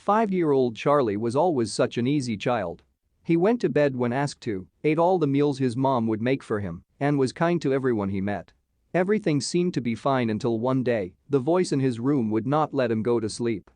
5-year-old Charlie was always such an easy child. He went to bed when asked to, ate all the meals his mom would make for him, and was kind to everyone he met. Everything seemed to be fine until one day, the voice in his room would not let him go to sleep.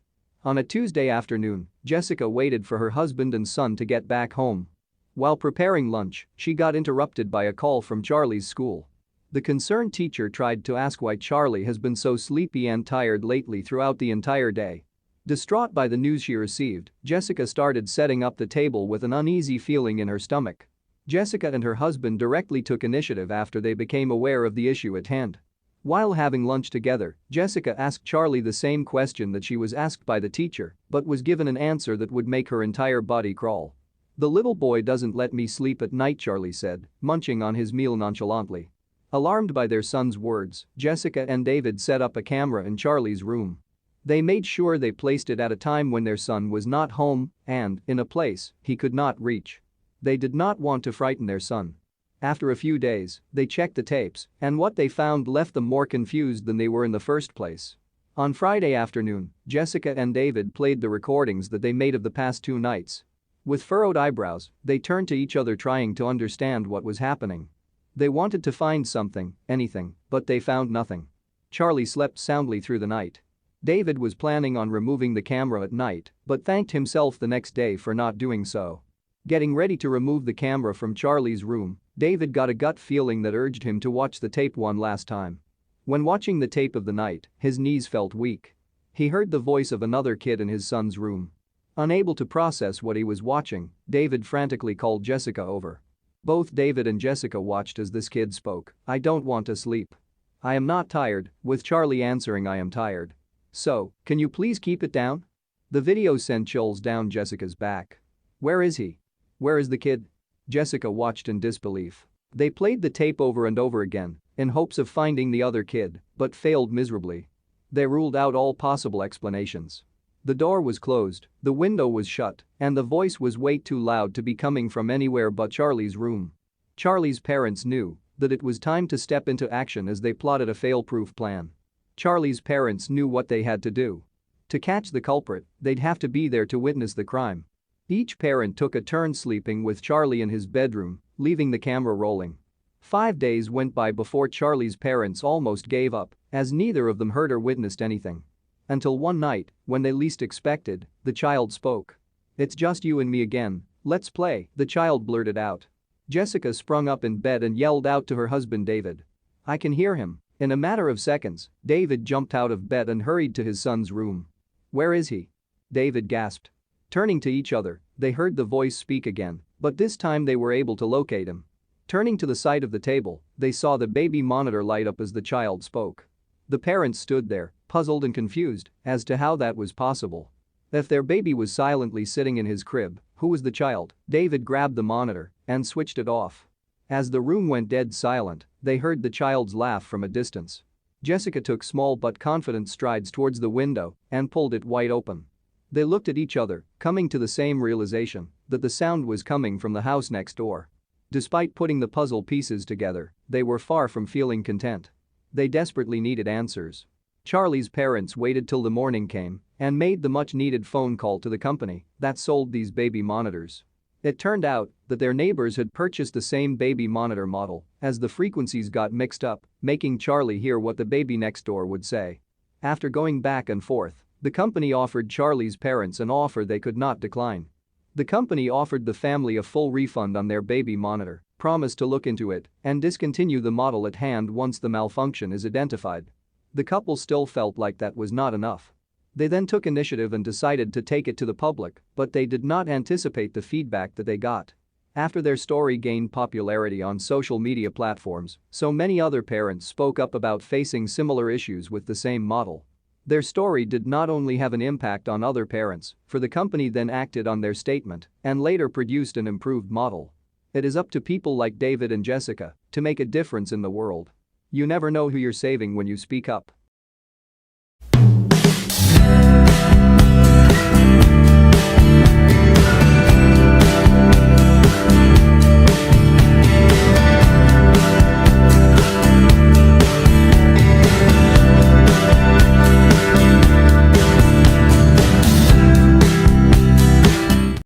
On a Tuesday afternoon, Jessica waited for her husband and son to get back home. While preparing lunch, she got interrupted by a call from Charlie's school. The concerned teacher tried to ask why Charlie has been so sleepy and tired lately throughout the entire day. Distraught by the news she received, Jessica started setting up the table with an uneasy feeling in her stomach. Jessica and her husband directly took initiative after they became aware of the issue at hand. While having lunch together, Jessica asked Charlie the same question that she was asked by the teacher, but was given an answer that would make her entire body crawl. "The little boy doesn't let me sleep at night," Charlie said, munching on his meal nonchalantly. Alarmed by their son's words, Jessica and David set up a camera in Charlie's room. They made sure they placed it at a time when their son was not home and in a place he could not reach. They did not want to frighten their son. After a few days, they checked the tapes, and what they found left them more confused than they were in the first place. On Friday afternoon, Jessica and David played the recordings that they made of the past 2 nights. With furrowed eyebrows, they turned to each other trying to understand what was happening. They wanted to find something, anything, but they found nothing. Charlie slept soundly through the night. David was planning on removing the camera at night, but thanked himself the next day for not doing so. Getting ready to remove the camera from Charlie's room, David got a gut feeling that urged him to watch the tape one last time. When watching the tape of the night, his knees felt weak. He heard the voice of another kid in his son's room. Unable to process what he was watching, David frantically called Jessica over. Both David and Jessica watched as this kid spoke. "I don't want to sleep. I am not tired," with Charlie answering, "I am tired. So, can you please keep it down?" The video sent chills down Jessica's back. "Where is he? Where is the kid?" Jessica watched in disbelief. They played the tape over and over again, in hopes of finding the other kid, but failed miserably. They ruled out all possible explanations. The door was closed, the window was shut, and the voice was way too loud to be coming from anywhere but Charlie's room. Charlie's parents knew that it was time to step into action as they plotted a fail-proof plan. Charlie's parents knew what they had to do. To catch the culprit, they'd have to be there to witness the crime. Each parent took a turn sleeping with Charlie in his bedroom, leaving the camera rolling. 5 days went by before Charlie's parents almost gave up, as neither of them heard or witnessed anything. Until one night, when they least expected, the child spoke. "It's just you and me again, let's play," the child blurted out. Jessica sprung up in bed and yelled out to her husband David. "I can hear him." In a matter of seconds, David jumped out of bed and hurried to his son's room. "Where is he?" David gasped. Turning to each other, they heard the voice speak again, but this time they were able to locate him. Turning to the side of the table, they saw the baby monitor light up as the child spoke. The parents stood there, puzzled and confused as to how that was possible. If their baby was silently sitting in his crib, who was the child? David grabbed the monitor and switched it off. As the room went dead silent, they heard the child's laugh from a distance. Jessica took small but confident strides towards the window and pulled it wide open. They looked at each other, coming to the same realization that the sound was coming from the house next door. Despite putting the puzzle pieces together, they were far from feeling content. They desperately needed answers. Charlie's parents waited till the morning came and made the much-needed phone call to the company that sold these baby monitors. It turned out that their neighbors had purchased the same baby monitor model, as the frequencies got mixed up, making Charlie hear what the baby next door would say. After going back and forth, the company offered Charlie's parents an offer they could not decline. The company offered the family a full refund on their baby monitor, promised to look into it and discontinue the model at hand once the malfunction is identified. The couple still felt like that was not enough. They then took initiative and decided to take it to the public, but they did not anticipate the feedback that they got. After their story gained popularity on social media platforms, so many other parents spoke up about facing similar issues with the same model. Their story did not only have an impact on other parents, for the company then acted on their statement and later produced an improved model. It is up to people like David and Jessica to make a difference in the world. You never know who you're saving when you speak up.